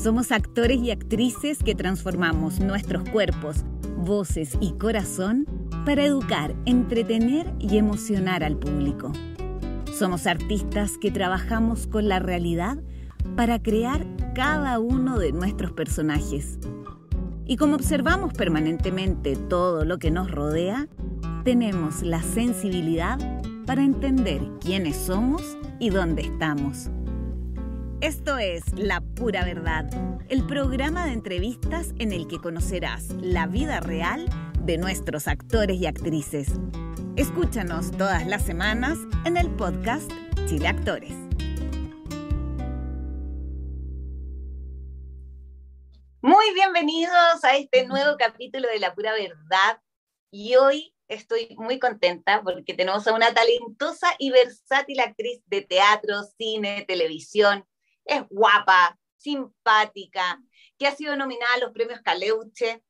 Somos actores y actrices que transformamos nuestros cuerpos, voces y corazón para educar, entretener y emocionar al público. Somos artistas que trabajamos con la realidad para crear cada uno de nuestros personajes. Y como observamos permanentemente todo lo que nos rodea, tenemos la sensibilidad para entender quiénes somos y dónde estamos. Esto es La Pura Verdad, el programa de entrevistas en el que conocerás la vida real de nuestros actores y actrices. Escúchanos todas las semanas en el podcast Chile Actores. Muy bienvenidos a este nuevo capítulo de La Pura Verdad. Y hoy estoy muy contenta porque tenemos a una talentosa y versátil actriz de teatro, cine, televisión. Es guapa, simpática, que ha sido nominada a los premios Caleuche.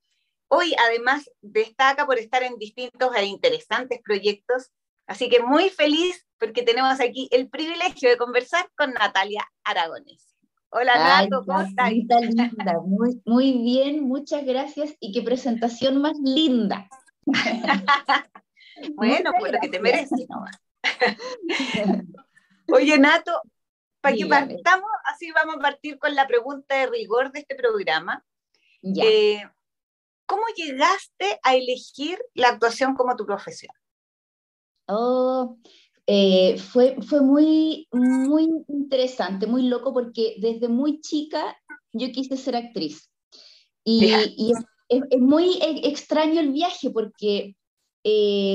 Hoy, además, destaca por estar en distintos e interesantes proyectos. Así que muy feliz porque tenemos aquí el privilegio de conversar con Natalia Aragonés. Hola, Ay, Nato, ¿cómo estás? linda, muy bien, muchas gracias. Y qué presentación más linda. Bueno, pues lo que te mereces nomás. Oye, Nato, para que partamos, así vamos a partir con la pregunta de rigor de este programa. ¿Cómo llegaste a elegir la actuación como tu profesión? Fue muy interesante, muy loco, porque desde muy chica yo quise ser actriz. Y es muy extraño el viaje, porque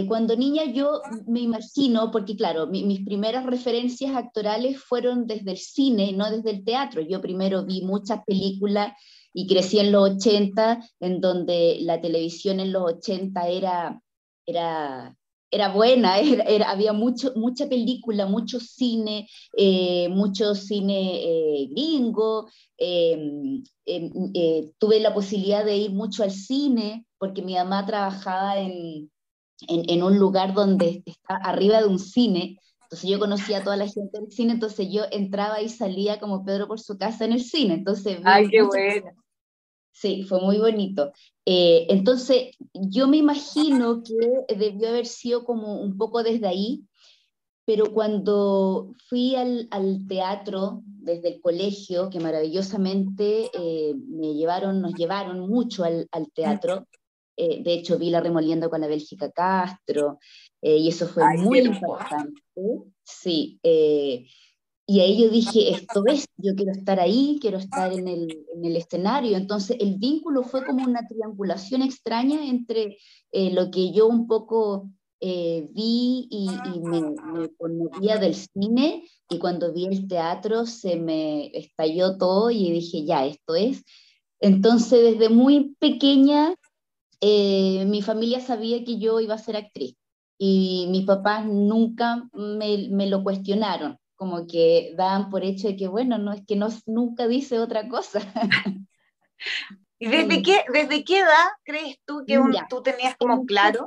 cuando niña yo me imagino, porque claro, mis primeras referencias actorales fueron desde el cine, no desde el teatro. Yo primero vi muchas películas y crecí en los 80, en donde la televisión en los 80 era buena, había mucha película, mucho cine gringo. Tuve la posibilidad de ir mucho al cine, porque mi mamá trabajaba en un lugar donde está arriba de un cine. Entonces yo conocía a toda la gente del cine, entonces yo entraba y salía como Pedro por su casa en el cine. Entonces ¡Ay, qué bueno! Sí, fue muy bonito. Entonces, yo me imagino que debió haber sido como un poco desde ahí, pero cuando fui al teatro desde el colegio, que maravillosamente nos llevaron mucho al teatro. De hecho, vi La Remoliendo con la Bélgica Castro, y eso fue muy importante. Sí, y ahí yo dije, yo quiero estar ahí, quiero estar en el escenario. Entonces el vínculo fue como una triangulación extraña entre lo que yo un poco vi y me conmovía del cine, y cuando vi el teatro se me estalló todo y dije, ya, esto es. Entonces desde muy pequeña mi familia sabía que yo iba a ser actriz, y mis papás nunca me lo cuestionaron, como que daban por hecho de que, bueno, no es que nunca dice otra cosa. ¿Y desde qué edad crees tú que Mira, tú tenías como claro?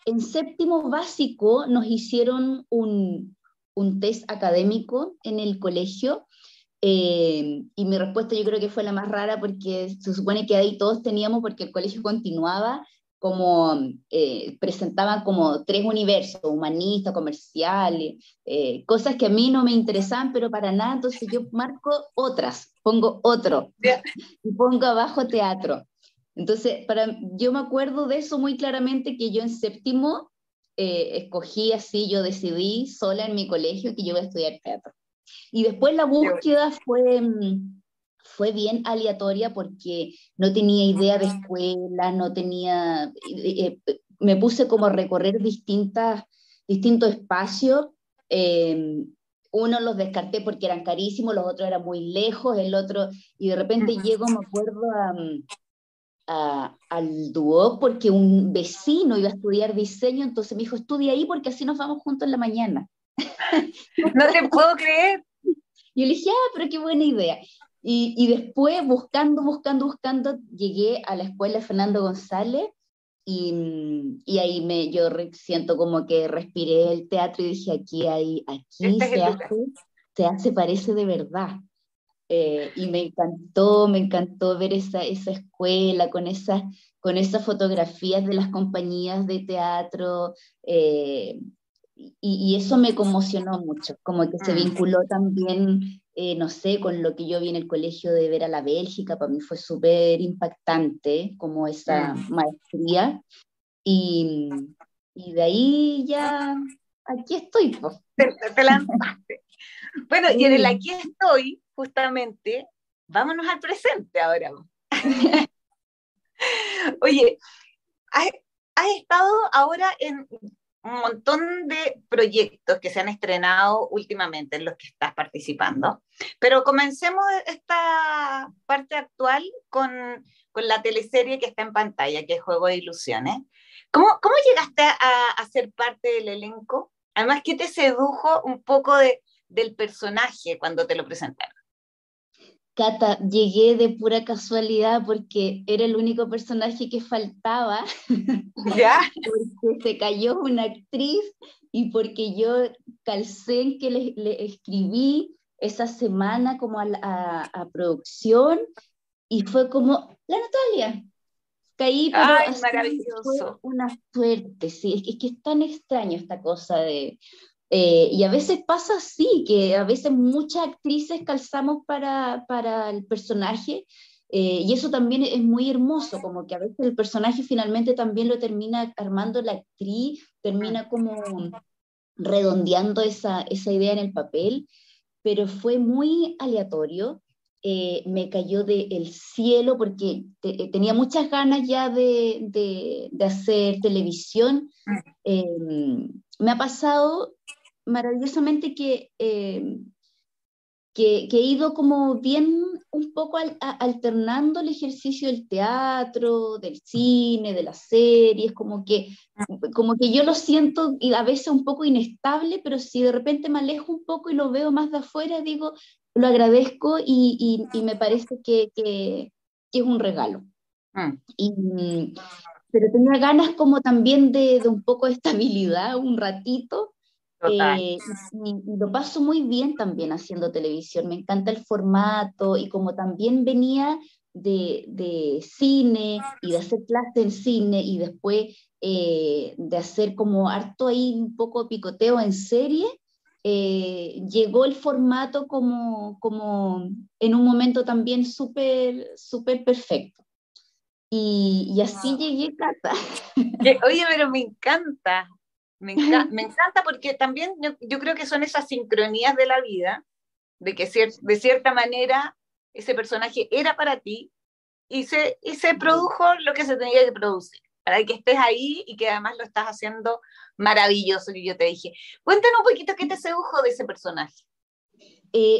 En séptimo básico nos hicieron un test académico en el colegio. Y mi respuesta yo creo que fue la más rara, porque se supone que ahí todos teníamos, porque el colegio continuaba, como presentaban como tres universos: humanista, comercial, cosas que a mí no me interesaban, pero para nada. Entonces yo marco otras, pongo otro y pongo abajo teatro. Entonces yo me acuerdo de eso muy claramente, que yo en séptimo escogí así, yo decidí sola en mi colegio que yo iba a estudiar teatro. Y después la búsqueda fue bien aleatoria, porque no tenía idea de escuela, no tenía, me puse como a recorrer distintos espacios. eh, Uno los descarté porque eran carísimos, los otros eran muy lejos, y de repente llego, me acuerdo, al Duoc, porque un vecino iba a estudiar diseño, entonces me dijo, estudia ahí porque así nos vamos juntos en la mañana. No te puedo creer. Y yo le dije, pero qué buena idea. Y después, buscando, llegué a la escuela Fernando González, y ahí yo siento como que respiré el teatro y dije, aquí Este es el lugar. se hace, parece de verdad. Y me encantó ver esa escuela con esas fotografías de las compañías de teatro, y eso me conmocionó mucho, como que se Mm. vinculó también, no sé, con lo que yo vi en el colegio de ver a la Bélgica. Para mí fue súper impactante como esa Mm. maestría, y, y de ahí ya, aquí estoy, pues. Te lanzaste. Bueno, y en el Sí. aquí estoy, justamente, vámonos al presente ahora. Oye, has, has estado ahora en un montón de proyectos que se han estrenado últimamente en los que estás participando, pero comencemos esta parte actual con la teleserie que está en pantalla, que es Juego de Ilusiones. ¿Cómo llegaste a ser parte del elenco? Además, ¿qué te sedujo un poco del personaje cuando te lo presentaron? Cata, llegué de pura casualidad porque era el único personaje que faltaba, ¿Ya? porque se cayó una actriz y porque yo calcé en que le escribí esa semana como a producción, y fue como, la Natalia, caí, pero Ay, así fue maravilloso. una suerte, sí, es que es tan extraño esta cosa de... y a veces pasa así, que a veces muchas actrices calzamos para el personaje, y eso también es muy hermoso, como que a veces el personaje finalmente también lo termina armando la actriz, Mm. termina como redondeando esa idea en el papel, pero fue muy aleatorio. Me cayó del cielo porque tenía muchas ganas ya de hacer televisión. Eh, Me ha pasado maravillosamente que he ido como bien un poco alternando el ejercicio del teatro, del cine, de las series, como que yo lo siento y a veces un poco inestable, pero si de repente me alejo un poco y lo veo más de afuera, digo, lo agradezco, y me parece que es un regalo. Mm. Y, pero tenía ganas como también de un poco de estabilidad, un ratito, Total. y lo paso muy bien también haciendo televisión. Me encanta el formato, y como también venía de cine y de hacer clase en cine y después de hacer como harto ahí un poco picoteo en serie, llegó el formato como en un momento también súper, súper perfecto. Y así llegué, Cata. Oye, pero me encanta, me encanta porque también yo creo que son esas sincronías de la vida, de que de cierta manera ese personaje era para ti y se produjo lo que se tenía que producir, para que estés ahí y que además lo estás haciendo maravilloso, que yo te dije. Cuéntanos un poquito qué te sedujo de ese personaje.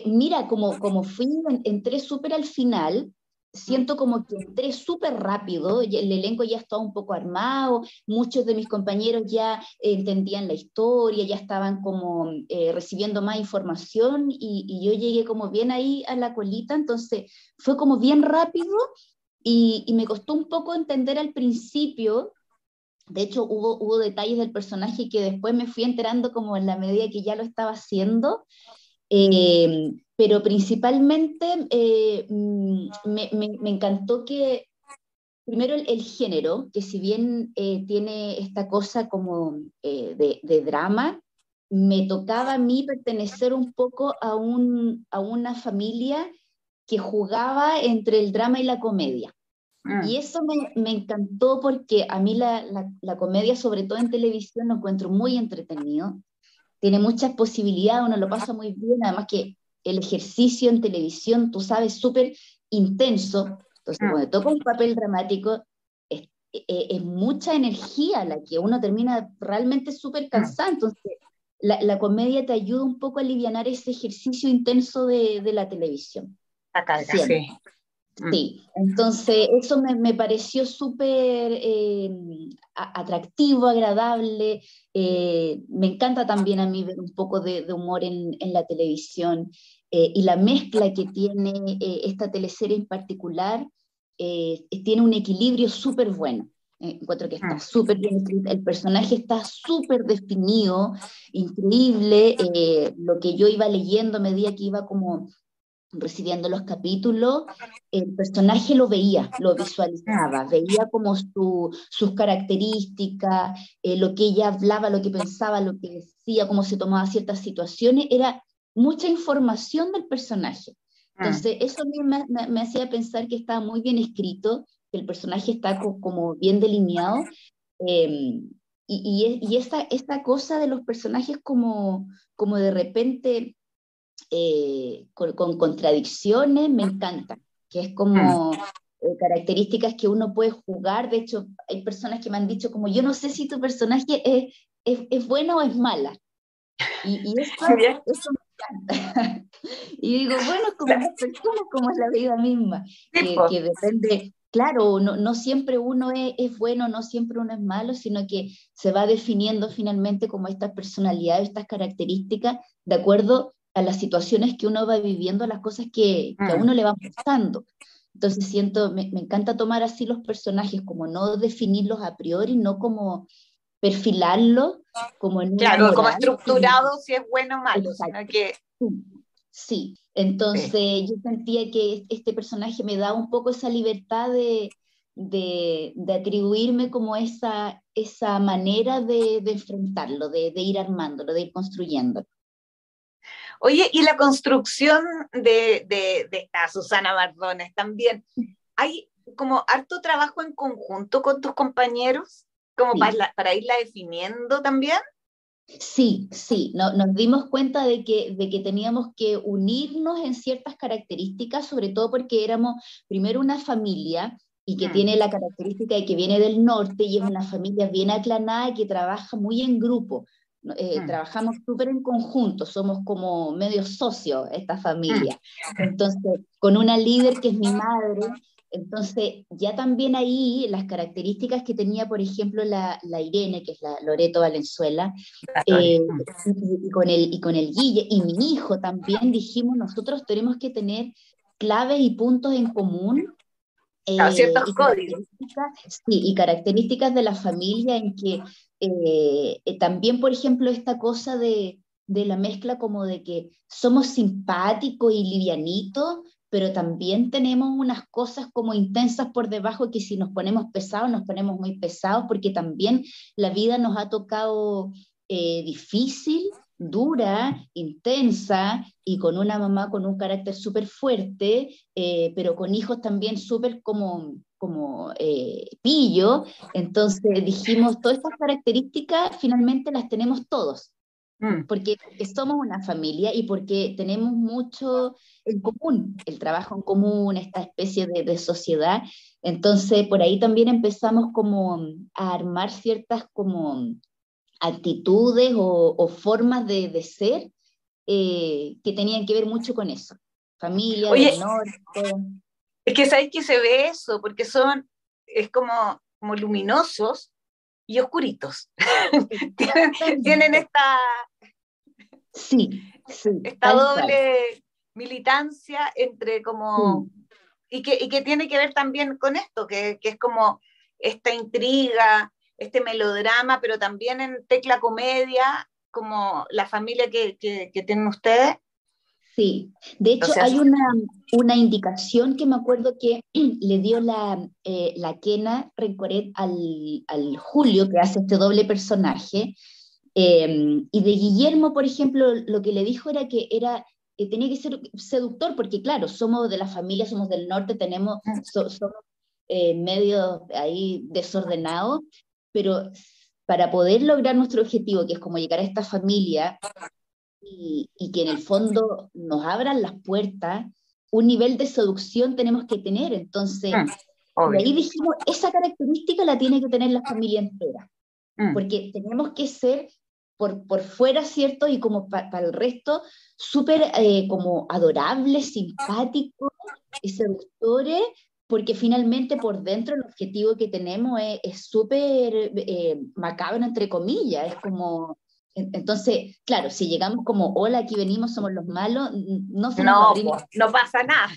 Mira, como fui, entré súper al final, siento como que entré súper rápido, y el elenco ya estaba un poco armado, muchos de mis compañeros ya entendían la historia, ya estaban como recibiendo más información, y yo llegué como bien ahí a la colita, entonces fue como bien rápido, y me costó un poco entender al principio. De hecho, hubo detalles del personaje que después me fui enterando como en la medida que ya lo estaba haciendo. Pero principalmente me encantó que, primero, el género, que si bien tiene esta cosa como de drama, me tocaba a mí pertenecer un poco a una familia que jugaba entre el drama y la comedia. Y Mm. eso me encantó porque a mí la comedia, sobre todo en televisión, lo encuentro muy entretenido, tiene muchas posibilidades, uno lo pasa muy bien, además que el ejercicio en televisión, tú sabes, súper intenso, entonces Mm. cuando toca un papel dramático es mucha energía la que uno termina realmente súper Mm. cansado, entonces la comedia te ayuda un poco a aliviar ese ejercicio intenso de la televisión, La carga, siempre. sí. Mm. Sí, entonces eso me pareció súper atractivo, agradable. Me encanta también a mí ver un poco de humor en la televisión, y la mezcla que tiene esta teleserie en particular, tiene un equilibrio súper bueno. Encuentro que está Mm. súper bien escrita, el personaje está súper definido, increíble. Lo que yo iba leyendo a medida que iba como recibiendo los capítulos, el personaje lo veía, lo visualizaba, veía como sus características, lo que ella hablaba, lo que pensaba, lo que decía, cómo se tomaba ciertas situaciones, era mucha información del personaje. Entonces, eso a mí me hacía pensar que estaba muy bien escrito, que el personaje está como bien delineado, eh, y esta cosa de los personajes como de repente con contradicciones, me encanta, que es como características que uno puede jugar. De hecho, hay personas que me han dicho como, yo no sé si tu personaje es buena o es mala. Y eso me encanta. Y digo, bueno, es como las personas, como es la vida misma, que depende, claro, no siempre uno es bueno, no siempre uno es malo, sino que se va definiendo finalmente como estas personalidades, estas características, de acuerdo a las situaciones que uno va viviendo, a las cosas que a uno le van pasando. Entonces me encanta tomar así los personajes, como no definirlos a priori, no como perfilarlos como en una Claro, como moral. estructurado si es bueno o malo, Exacto. sino que... Sí, entonces Sí. yo sentía que este personaje me daba un poco esa libertad de atribuirme como esa manera de enfrentarlo, de ir armándolo, de ir construyendo. Oye, y la construcción de esta Susana Mardones también, ¿hay como harto trabajo en conjunto con tus compañeros? Como Sí. para irla definiendo también. Sí, sí, nos dimos cuenta de que teníamos que unirnos en ciertas características, sobre todo porque éramos primero una familia y que tiene la característica de que viene del norte y es una familia bien aclanada y que trabaja muy en grupo. Trabajamos súper en conjunto, somos como medio socios esta familia. Entonces, con una líder que es mi madre. Entonces, ya también ahí las características que tenía, por ejemplo, la Irene, que es la Loreto Valenzuela, eh, y con el Guille y mi hijo también dijimos, nosotros tenemos que tener claves y puntos en común, Claro, ciertos y códigos. características, sí, y características de la familia en que también, por ejemplo, esta cosa de la mezcla como de que somos simpáticos y livianitos, pero también tenemos unas cosas como intensas por debajo que si nos ponemos pesados, nos ponemos muy pesados, porque también la vida nos ha tocado difícil, dura, intensa, y con una mamá con un carácter súper fuerte, pero con hijos también súper como pillo. Entonces dijimos, todas estas características finalmente las tenemos todos, porque somos una familia y porque tenemos mucho en común, el trabajo en común, esta especie de sociedad. Entonces por ahí también empezamos como a armar ciertas como actitudes o formas de ser, que tenían que ver mucho con eso. Familia Oye, del norte. es que sabéis que se ve eso, porque es como luminosos y oscuritos. Tienen Exactamente. Sí, sí, esta tal cual. doble militancia entre como... Sí. Y que tiene que ver también con esto, que es como esta intriga, este melodrama, pero también en tecla comedia, como la familia que tienen ustedes. Sí, de hecho Entonces, hay una indicación que me acuerdo que le dio la Kena Rencoret al Julio, que hace este doble personaje, y de Guillermo, por ejemplo, lo que le dijo era que tenía que ser seductor, porque claro, somos de la familia, somos del norte, somos medio ahí desordenados, pero para poder lograr nuestro objetivo, que es como llegar a esta familia y que en el fondo nos abran las puertas, un nivel de seducción tenemos que tener. Entonces, y obvio. ahí dijimos, esa característica la tiene que tener la familia entera, Mm. porque tenemos que ser por fuera, ¿cierto? Y como para el resto, súper como adorables, simpáticos y seductores, porque finalmente por dentro el objetivo que tenemos es súper macabro, entre comillas, es como... Entonces, claro, si llegamos como, hola, aquí venimos, somos los malos, no se nos va a No, abrir, pues, no pasa nada.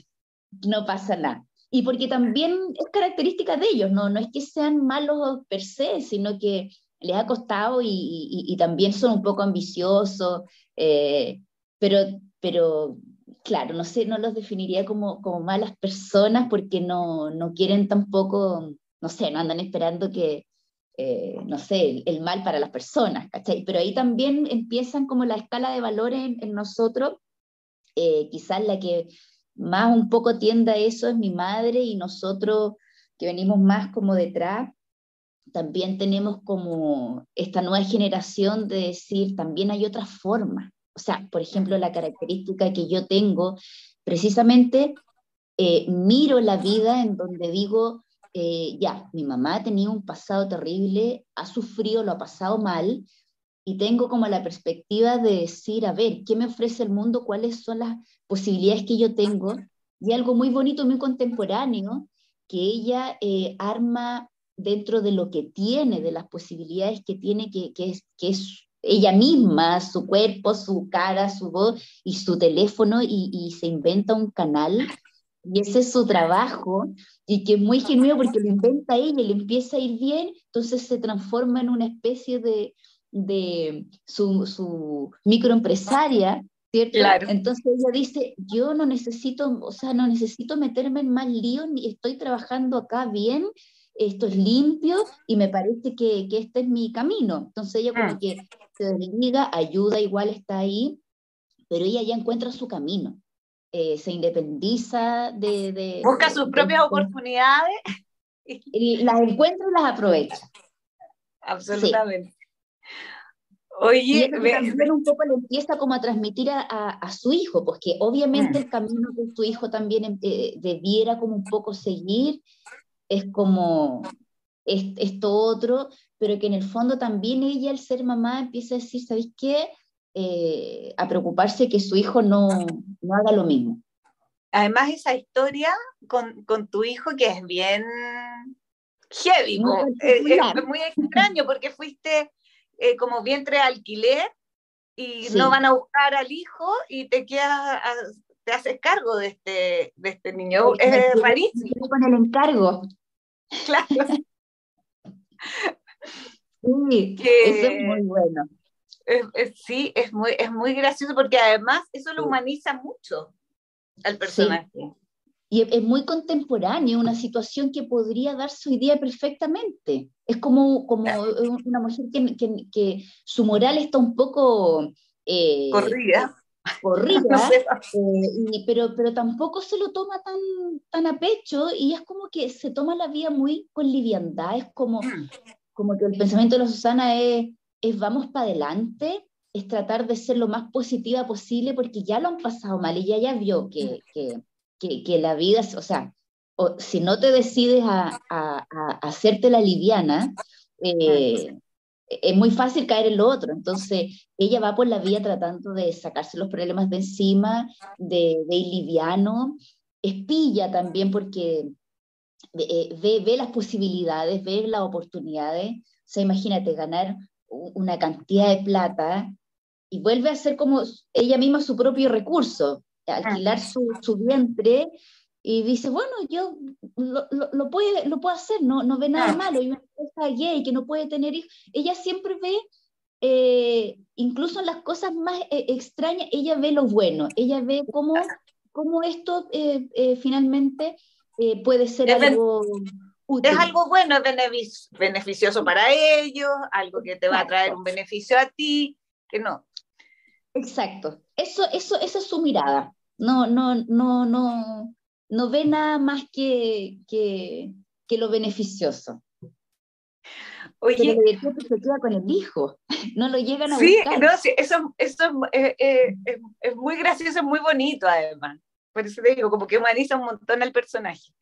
no pasa nada. Y porque también es característica de ellos, no es que sean malos per se, sino que les ha costado y también son un poco ambiciosos, pero claro, no sé, no los definiría como malas personas porque no quieren tampoco, no sé, no andan esperando que, no sé, el mal para las personas, ¿cachai? Pero ahí también empiezan como la escala de valores en nosotros. Quizás la que más un poco tiende a eso es mi madre, y nosotros que venimos más como detrás, también tenemos como esta nueva generación de decir, también hay otras formas. O sea, por ejemplo, la característica que yo tengo, precisamente miro la vida en donde digo, ya, mi mamá ha tenido un pasado terrible, ha sufrido, lo ha pasado mal, y tengo como la perspectiva de decir, a ver, ¿qué me ofrece el mundo? ¿Cuáles son las posibilidades que yo tengo? Y algo muy bonito, muy contemporáneo, que ella arma dentro de lo que tiene, de las posibilidades que tiene, que es ella misma, su cuerpo, su cara, su voz y su teléfono, y se inventa un canal, y ese es su trabajo, y que es muy genuino porque lo inventa ella y le empieza a ir bien, entonces se transforma en una especie de su microempresaria, ¿cierto? Claro. Entonces ella dice, yo no necesito, o sea, no necesito meterme en más líos, ni estoy trabajando acá bien, esto es limpio, y me parece que este es mi camino. Entonces ella como Mm. que se desliga, ayuda, igual está ahí, pero ella ya encuentra su camino. Se independiza Busca sus propias oportunidades. y las encuentra y las aprovecha. Sí. Absolutamente. Y Oye, es lo que también un poco le empieza como a transmitir a su hijo, porque obviamente el camino que su hijo también debiera como un poco seguir es como esto otro, pero que en el fondo también ella, al ser mamá, empieza a decir, ¿sabéis qué? A preocuparse que su hijo no haga lo mismo. además esa historia con tu hijo que es bien heavy, Muy es particular. muy extraño porque fuiste como vientre de alquiler y no Sí. van a buscar al hijo y te quedas, te haces cargo de este niño. Es Me rarísimo, quedé con el encargo. claro. Sí, eso es muy Que bueno. sí, es muy gracioso porque además eso lo Sí. humaniza mucho al Sí. personaje. Y es muy contemporáneo, una situación que podría darse hoy día perfectamente. Es como una mujer que su moral está un poco Corrida, no corrida, sé. pero tampoco se lo toma tan a pecho, y es como que se toma la vida muy con liviandad. Es como que el pensamiento de la Susana es vamos para adelante, es tratar de ser lo más positiva posible porque ya lo han pasado mal, y ya vio que la vida, o sea, si no te decides a hacerte la liviana, eh, es muy fácil caer en lo otro. Entonces ella va por la vía tratando de sacarse los problemas de encima, de ir liviano, espilla también porque ve las posibilidades, ve las oportunidades. O sea, imagínate ganar una cantidad de plata y vuelve a ser como ella misma su propio recurso, alquilar su vientre, y dice, bueno, yo lo puedo hacer, no ve nada malo, y una esposa gay que no puede tener hijos. Ella siempre ve, incluso en las cosas más extrañas, ella ve lo bueno, ella ve cómo esto finalmente puede ser Es, algo es útil. algo bueno, es beneficioso para ellos, algo que te va a traer Exacto, un beneficio a ti, que no. exacto. Esa es su mirada. No ve nada más que lo beneficioso. Pero lo Oye, divertido es que se queda con el hijo, no lo llegan a sí, buscar. no, sí, eso es muy gracioso, es muy bonito además. Por eso te digo, como que humaniza un montón al personaje.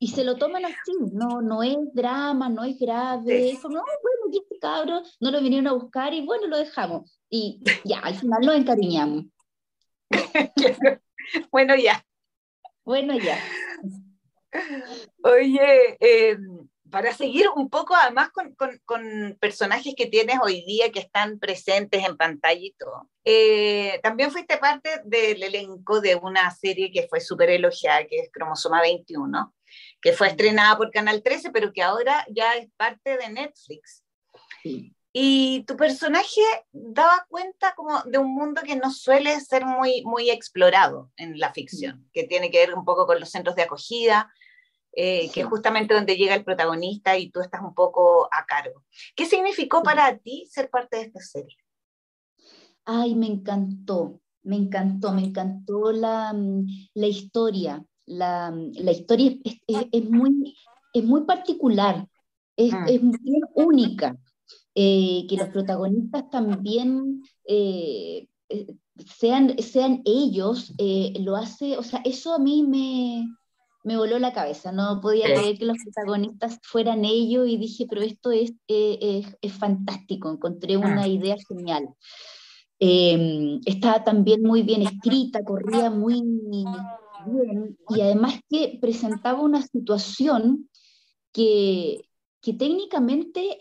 Y se lo toman así, no es drama, no es Sí. grave, es como, "Oh, bueno, y este cabro no lo vinieron a buscar y bueno, lo dejamos". Y ya, al final nos encariñamos. Bueno, ya. Bueno, ya. Oye, para seguir un poco además con personajes que tienes hoy día que están presentes en pantalla y todo, también fuiste parte del elenco de una serie que fue súper elogiada, que es Cromosoma 21, que fue estrenada por Canal 13, pero que ahora ya es parte de Netflix. Sí. Y tu personaje daba cuenta como de un mundo que no suele ser muy, muy explorado en la ficción, que tiene que ver un poco con los centros de acogida, que Sí. es justamente donde llega el protagonista y tú estás un poco a cargo. ¿Qué significó para ti ser parte de esta serie? Ay, me encantó la historia. La historia es muy particular, Mm, es bien única. Que los protagonistas también sean ellos, lo hace, o sea, eso a mí me voló la cabeza, no podía sí. creer que los protagonistas fueran ellos y dije, pero esto es fantástico, encontré Mm, una idea genial. Estaba también muy bien escrita, corría muy bien y además que presentaba una situación que, que técnicamente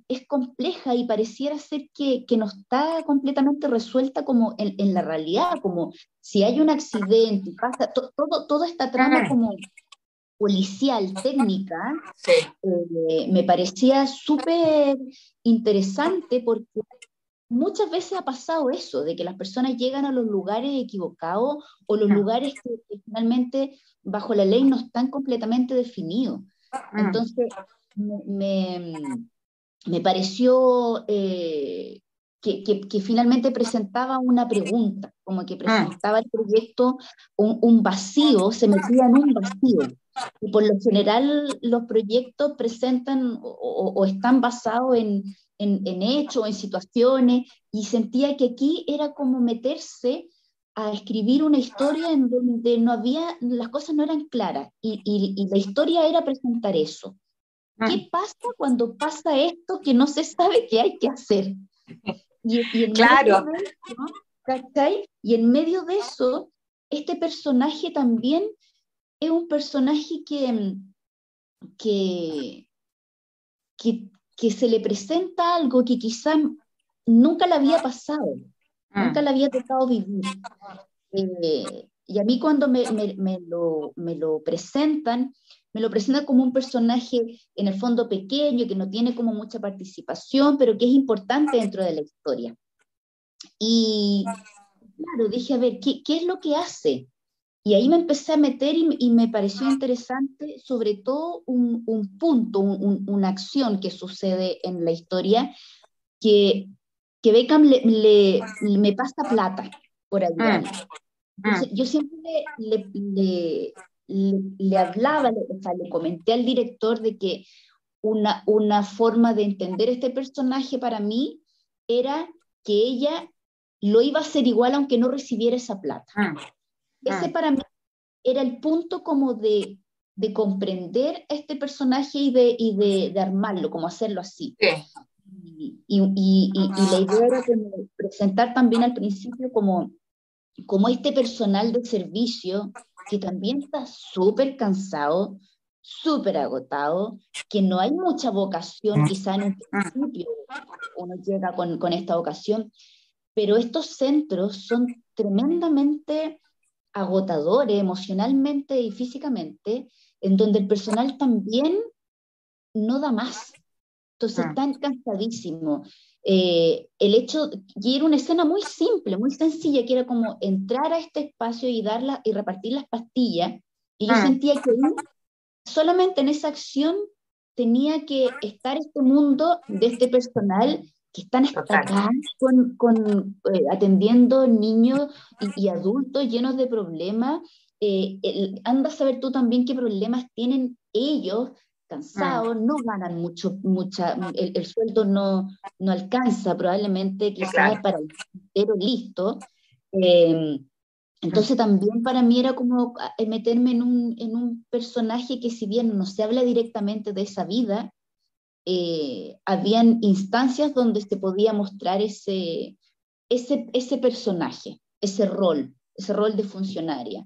es compleja y pareciera ser que no está completamente resuelta como en la realidad, como si hay un accidente, pasa toda esta trama mm, como policial, técnica, sí. me parecía súper interesante porque muchas veces ha pasado eso, de que las personas llegan a los lugares equivocados o los Mm, lugares que finalmente bajo la ley no están completamente definidos. mm, Entonces, me, me- me pareció que finalmente presentaba una pregunta, como que mm, presentaba el proyecto un vacío, se metía en un vacío. Y por lo general los proyectos presentan o están basados en hechos, en situaciones, y sentía que aquí era como meterse a escribir una historia en donde no había, las cosas no eran claras, y la historia era presentar eso. mm. ¿Qué pasa cuando pasa esto que no se sabe qué hay que hacer? Y en medio Claro. de eso, ¿cachai? Y en medio de eso, este personaje también es un personaje que, que se le presenta algo que quizá nunca le había pasado, nunca Mm, le había tocado vivir. Y a mí cuando me lo presentan como un personaje en el fondo pequeño, que no tiene como mucha participación, pero que es importante dentro de la historia. Y claro, dije, a ver, ¿qué es lo que hace? Y ahí me empecé a meter y me pareció interesante, sobre todo un punto, una acción que sucede en la historia, que, que Beckham me pasa plata por mm, ayudarlo. mm, Entonces, yo siempre le hablaba, o sea, le comenté al director de que una forma de entender este personaje para mí era que ella lo iba a hacer igual aunque no recibiera esa plata. mm, Ese mm. para mí era el punto como de comprender a este personaje de armarlo, como hacerlo así. Sí. Y la idea era como presentar también al principio como este personal de servicio que también está súper cansado, súper agotado, que no hay mucha vocación, quizá en un principio uno llega con esta vocación, pero estos centros son tremendamente agotadores emocionalmente y físicamente, en donde el personal también no da más. Entonces Mm, están cansadísimos. El hecho, y era una escena muy simple, muy sencilla, que era como entrar a este espacio y darla y repartir las pastillas. Y yo mm. sentía que ahí, solamente en esa acción tenía que estar este mundo de este personal que están hasta Total. acá atendiendo niños y adultos llenos de problemas. Anda a saber tú también qué problemas tienen ellos, Mm, cansados, no ganan el sueldo no alcanza probablemente sí, quizás claro. para el pero listo. Eh, Mm, entonces también para mí era como meterme en un personaje que si bien no se habla directamente de esa vida, habían instancias donde se podía mostrar ese personaje, ese rol de funcionaria.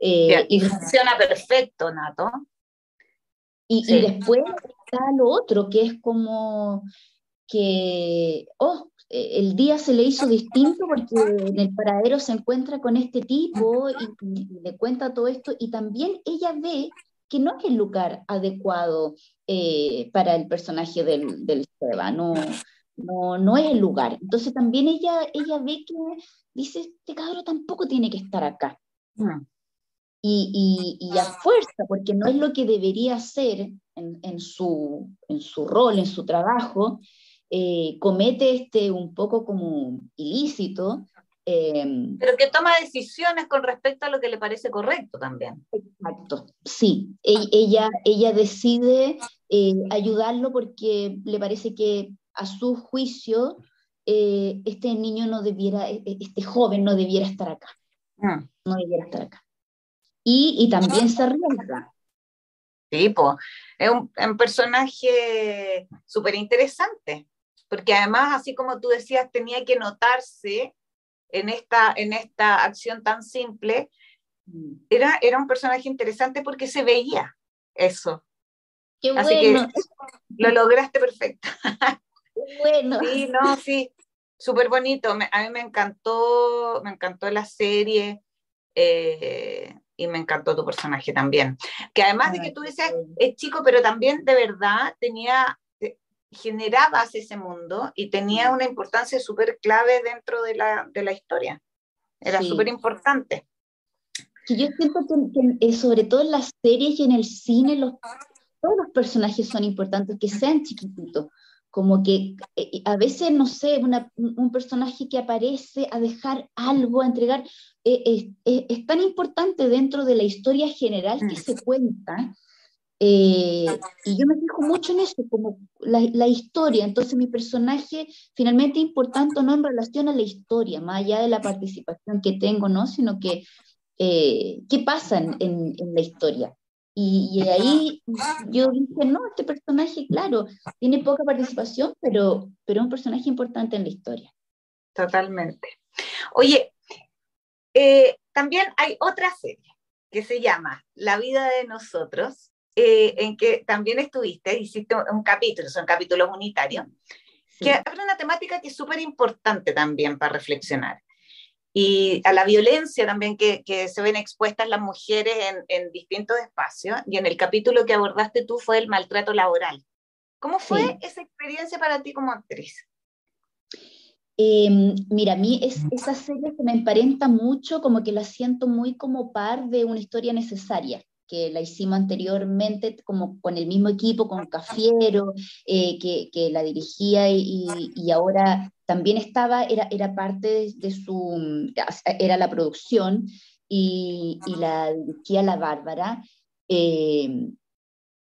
ya, y Y, funciona perfecto, Nato. y Sí. después está lo otro, que es como el día se le hizo distinto porque en el paradero se encuentra con este tipo y le cuenta todo esto y también ella ve que no es el lugar adecuado para el personaje del Seba, no, no es el lugar. Entonces también ella ve que, dice, este cabro tampoco tiene que estar acá. Y a fuerza, porque no es lo que debería hacer en su rol, en su trabajo, comete un poco como ilícito. Pero que toma decisiones con respecto a lo que le parece correcto también. Exacto, sí. Ella decide ayudarlo porque le parece que a su juicio este niño no debiera, este joven no debiera estar acá. No debiera estar acá. Y también se arriesga. Sí, pues, es un personaje súper interesante, porque además, así como tú decías, tenía que notarse en esta acción tan simple, era un personaje interesante porque se veía eso. ¡Qué Así bueno! que lo lograste perfecto. ¡Qué bueno! Sí, no, sí, súper bonito. A mí me encantó la serie. Y me encantó tu personaje también. Que además de que Ay, tú dices, es chico, pero también de verdad generabas ese mundo y tenía una importancia súper clave dentro de la historia. Era súper sí. importante. Que yo siento que, sobre todo en las series y en el cine, todos los personajes son importantes, que sean chiquititos. Como que a veces, no sé, un personaje que aparece a dejar algo, a entregar, es tan importante dentro de la historia general que se cuenta. Y yo me fijo mucho en eso, como la historia. Entonces, mi personaje finalmente importante no en relación a la historia, más allá de la participación que tengo, ¿no? Sino que qué pasa en la historia. Y ahí yo dije, no, este personaje, claro, tiene poca participación, pero es un personaje importante en la historia. Totalmente. Oye, también hay otra serie que se llama La vida de nosotros, en que también hiciste un capítulo, son capítulos unitarios, Sí. que abre una temática que es súper importante también para reflexionar. Y a la violencia también que se ven expuestas las mujeres en distintos espacios, y en el capítulo que abordaste tú fue el maltrato laboral. ¿Cómo fue Sí. esa experiencia para ti como actriz? Mira, a mí esa serie se me emparenta mucho, como que la siento muy como par de una historia necesaria, que la hicimos anteriormente como con el mismo equipo, con Cafiero, que la dirigía y ahora también era parte de era la producción y la dirigía la Bárbara. eh,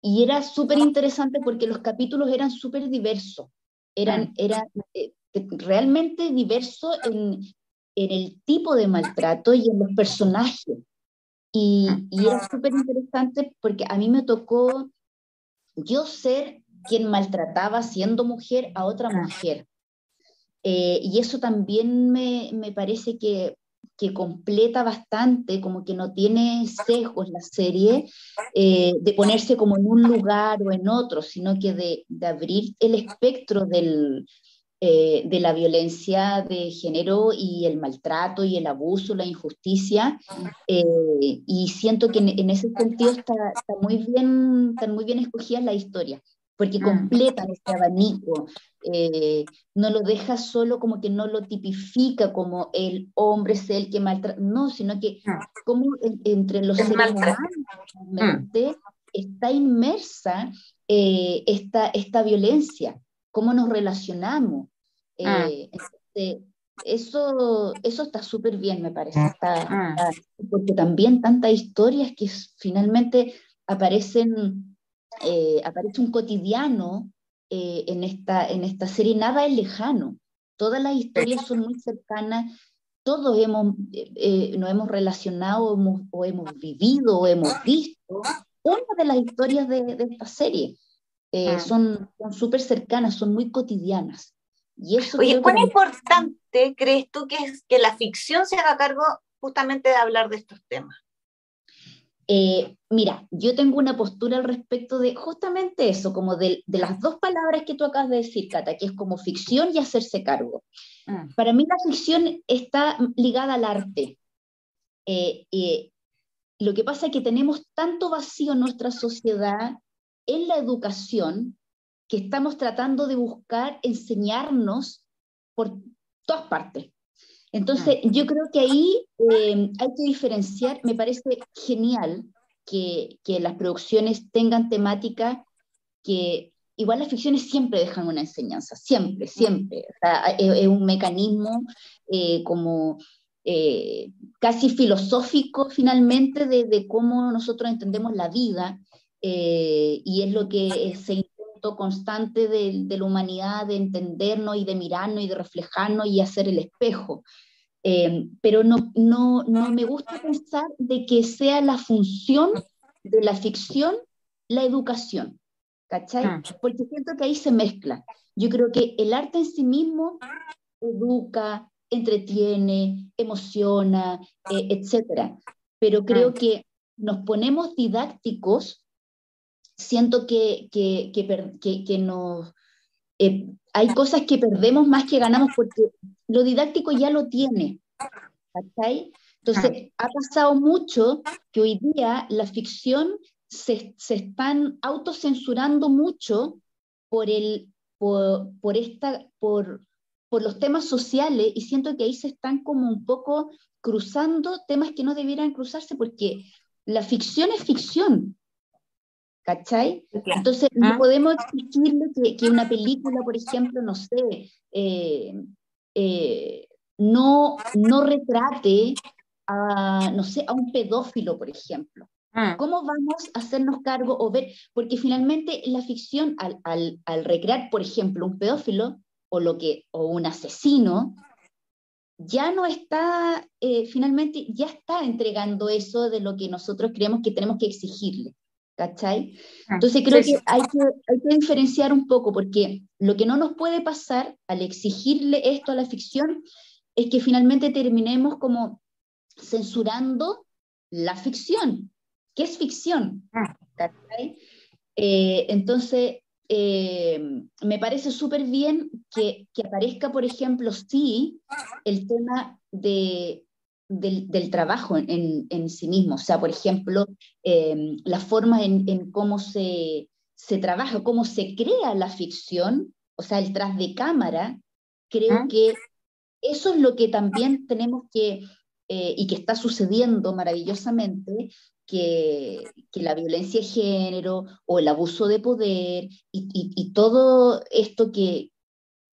y era súper interesante porque los capítulos eran súper diversos, eran realmente diversos en el tipo de maltrato y en los personajes. Y era súper interesante porque a mí me tocó yo ser quien maltrataba siendo mujer a otra mujer. Y eso también me parece que completa bastante, como que no tiene sesgos la serie, de ponerse como en un lugar o en otro, sino que de abrir el espectro de la violencia de género y el maltrato y el abuso, la injusticia. Y siento que en ese sentido están muy bien escogidas las historias, porque completan ese abanico. No lo deja solo, como que no lo tipifica como el hombre es el que maltrata, no, sino que como entre los seres humanos realmente está inmersa esta violencia, cómo nos relacionamos. Entonces, eso está súper bien, me parece. Porque también tantas historias que finalmente aparece un cotidiano en esta serie, nada es lejano. Todas las historias son muy cercanas, todos nos hemos relacionado o hemos vivido o hemos visto una de las historias de esta serie. Son súper cercanas, son muy cotidianas. Y eso Oye, creo que ¿cuán también... importante crees tú que es que la ficción se haga cargo justamente de hablar de estos temas? Mira, yo tengo una postura al respecto de justamente eso, como de las dos palabras que tú acabas de decir, Cata, que es como ficción y hacerse cargo. Para mí la ficción está ligada al arte. Lo que pasa es que tenemos tanto vacío en nuestra sociedad en la educación que estamos tratando de buscar enseñarnos por todas partes. Entonces, yo creo que ahí hay que diferenciar. Me parece genial que las producciones tengan temática que, igual las ficciones siempre dejan una enseñanza, siempre, siempre. O sea, es un mecanismo como casi filosófico finalmente de cómo nosotros entendemos la vida, y es lo que se intento constante de la humanidad, de entendernos y de mirarnos y de reflejarnos y hacer el espejo. Pero no me gusta pensar de que sea la función de la ficción la educación, ¿cachai? Porque siento que ahí se mezcla. Yo creo que el arte en sí mismo educa, entretiene, emociona, etcétera. Pero creo que nos ponemos didácticos, siento que nos... hay cosas que perdemos más que ganamos porque lo didáctico ya lo tiene, ¿cachai? Entonces, ha pasado mucho que hoy día la ficción se están autocensurando mucho por, por los temas sociales, y siento que ahí se están como un poco cruzando temas que no debieran cruzarse, porque la ficción es ficción, ¿cachai? Entonces, no podemos exigirle que una película, por ejemplo, no sé, no retrate a, no sé, a un pedófilo, por ejemplo. ¿Cómo vamos a hacernos cargo o ver? Porque finalmente la ficción, al recrear, por ejemplo, un pedófilo o un asesino, ya no está, finalmente ya está entregando eso de lo que nosotros creemos que tenemos que exigirle, ¿cachai? Entonces creo que hay que diferenciar un poco, porque lo que no nos puede pasar al exigirle esto a la ficción es que finalmente terminemos como censurando la ficción. ¿Qué es ficción? ¿Cachai? Entonces, me parece súper bien que aparezca, por ejemplo, sí, el tema del trabajo en sí mismo. O sea, por ejemplo, la forma en cómo se trabaja, cómo se crea la ficción, o sea, el tras de cámara. Creo que eso es lo que también tenemos que, y que está sucediendo maravillosamente, que la violencia de género o el abuso de poder y todo esto que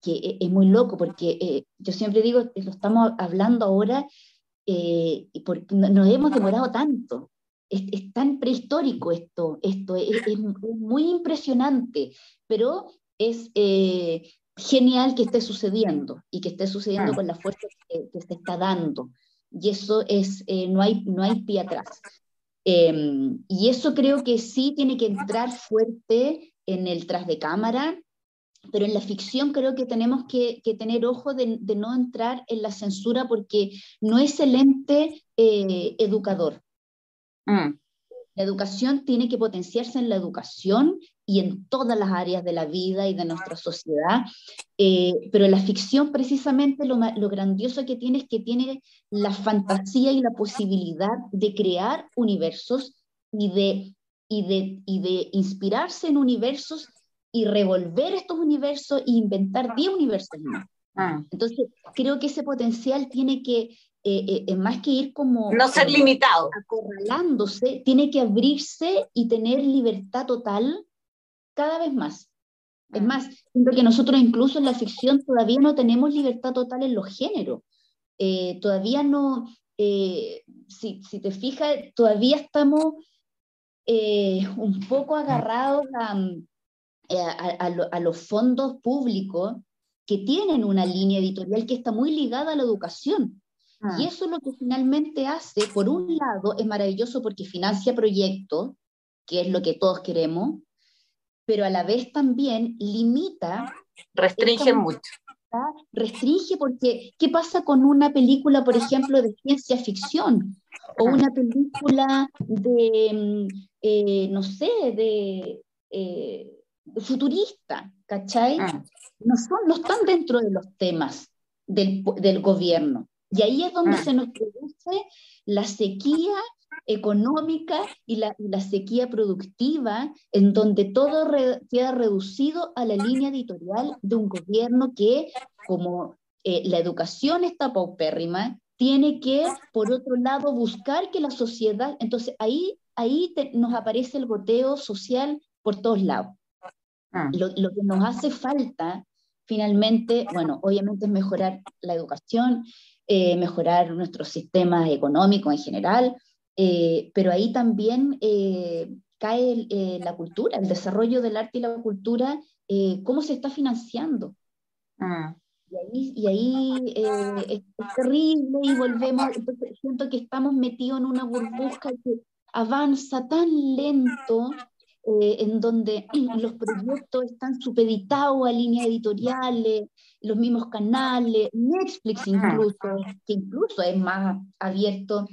es muy loco, porque yo siempre digo que lo estamos hablando ahora, y porque nos hemos demorado tanto. Es tan prehistórico esto es muy impresionante, pero es genial que esté sucediendo, y que esté sucediendo con la fuerza que se está dando. Y eso es, no hay pie atrás. Y eso creo que sí tiene que entrar fuerte en el tras de cámara, pero en la ficción creo que tenemos que tener ojo de no entrar en la censura, porque no es el ente educador. La educación tiene que potenciarse en la educación y en todas las áreas de la vida y de nuestra sociedad, pero la ficción precisamente lo grandioso que tiene es que tiene la fantasía y la posibilidad de crear universos y de inspirarse en universos y revolver estos universos e inventar 10 universos más. Entonces, creo que ese potencial tiene que, más que ir como... No ser limitado. Acorralándose, tiene que abrirse y tener libertad total cada vez más. Es más, siento que nosotros incluso en la ficción todavía no tenemos libertad total en los géneros. Todavía no... si te fijas, todavía estamos un poco agarrados a los fondos públicos que tienen una línea editorial que está muy ligada a la educación. Y eso es lo que finalmente hace, por un lado, es maravilloso porque financia proyectos, que es lo que todos queremos, pero a la vez también limita... Restringe mucho. Restringe, porque ¿qué pasa con una película, por ejemplo, de ciencia ficción? O una película de, no sé, de futurista, ¿cachai? No están dentro de los temas del gobierno. Y ahí es donde se nos produce la sequía económica y la sequía productiva, en donde todo queda reducido a la línea editorial de un gobierno que, como la educación está paupérrima, tiene que, por otro lado, buscar que la sociedad... Entonces, ahí nos aparece el goteo social por todos lados. Lo que nos hace falta, finalmente, bueno, obviamente es mejorar la educación, mejorar nuestros sistemas económicos en general, pero ahí también cae la cultura, el desarrollo del arte y la cultura, cómo se está financiando. Y ahí es terrible y volvemos, entonces siento que estamos metidos en una burbuja que avanza tan lento, en donde los proyectos están supeditados a líneas editoriales, los mismos canales, Netflix incluso, que incluso es más abierto.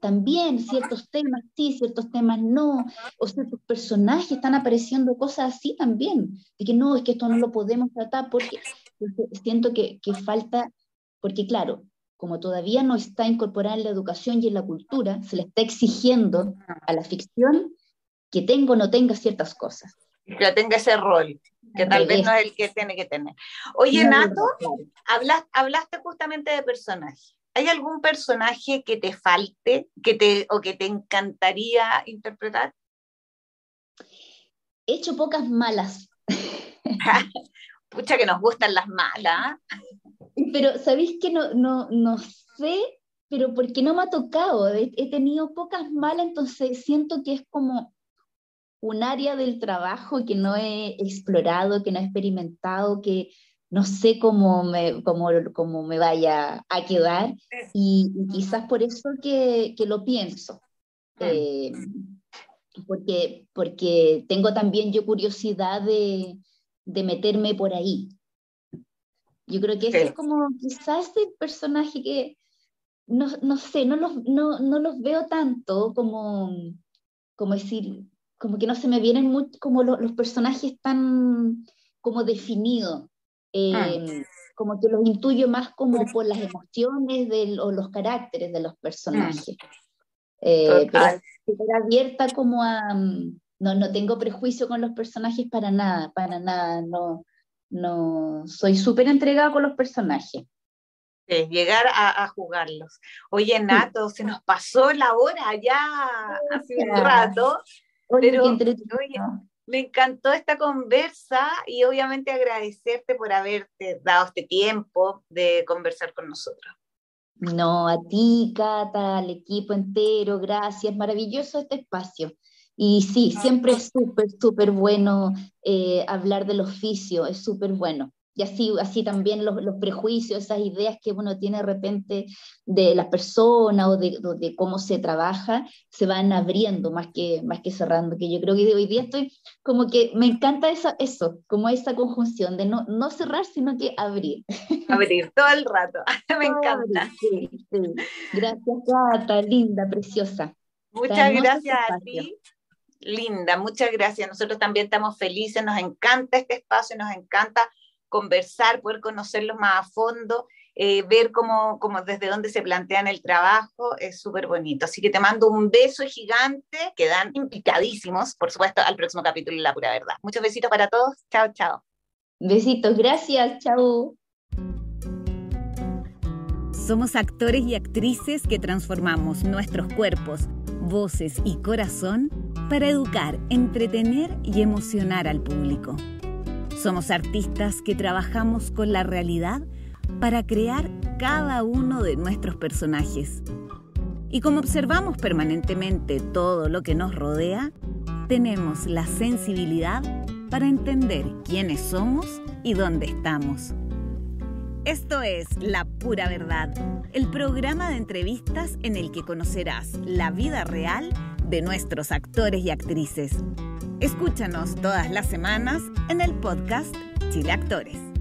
También ciertos temas sí, ciertos temas no, o ciertos personajes están apareciendo cosas así también, de que no, es que esto no lo podemos tratar porque siento que falta, porque claro, como todavía no está incorporada en la educación y en la cultura, se le está exigiendo a la ficción que tenga o no tenga ciertas cosas. Que tenga ese rol, que tal vez no es el que tiene que tener. Oye, Nato, hablaste justamente de personajes. ¿Hay algún personaje que te falte o que te encantaría interpretar? He hecho pocas malas. Pucha que nos gustan las malas. Pero ¿sabéis que no sé? Pero porque no me ha tocado. He tenido pocas malas, entonces siento que es como un área del trabajo que no he explorado, que no he experimentado, que no sé cómo me vaya a quedar, y quizás por eso que lo pienso. Porque tengo también yo curiosidad de meterme por ahí. Yo creo que ese es como quizás el personaje que no sé, no los veo tanto como decir, como que no se me vienen mucho como los personajes tan como definidos, como que los intuyo más como por las emociones o los caracteres de los personajes. Pero estoy abierta como a... No tengo prejuicio con los personajes para nada, no soy súper entregada con los personajes. Llegar a jugarlos. Oye, Nato, se nos pasó la hora ya hace un rato. Pero oye, me encantó esta conversa y obviamente agradecerte por haberte dado este tiempo de conversar con nosotros. No, a ti, Cata, al equipo entero, gracias, maravilloso este espacio. Y sí, siempre es súper bueno hablar del oficio, es súper bueno. Y así también los prejuicios, esas ideas que uno tiene de repente de las personas o de cómo se trabaja, se van abriendo más que cerrando, que yo creo que hoy día estoy como que me encanta eso, como esa conjunción de no cerrar, sino que abrir. Abrir todo el rato, me encanta. Sí. Gracias, Cata, linda, preciosa. Muchas gracias a ti. Linda, muchas gracias. Nosotros también estamos felices, nos encanta este espacio, nos encanta conversar, poder conocerlos más a fondo, ver cómo desde dónde se plantean el trabajo, es súper bonito. Así que te mando un beso gigante, quedan invitadísimos, por supuesto, al próximo capítulo de La Pura Verdad. Muchos besitos para todos, chao, chao. Besitos, gracias, chao. Somos actores y actrices que transformamos nuestros cuerpos, voces y corazón para educar, entretener y emocionar al público. Somos artistas que trabajamos con la realidad para crear cada uno de nuestros personajes. Y como observamos permanentemente todo lo que nos rodea, tenemos la sensibilidad para entender quiénes somos y dónde estamos. Esto es La Pura Verdad, el programa de entrevistas en el que conocerás la vida real de nuestros actores y actrices. Escúchanos todas las semanas en el podcast Chile Actores.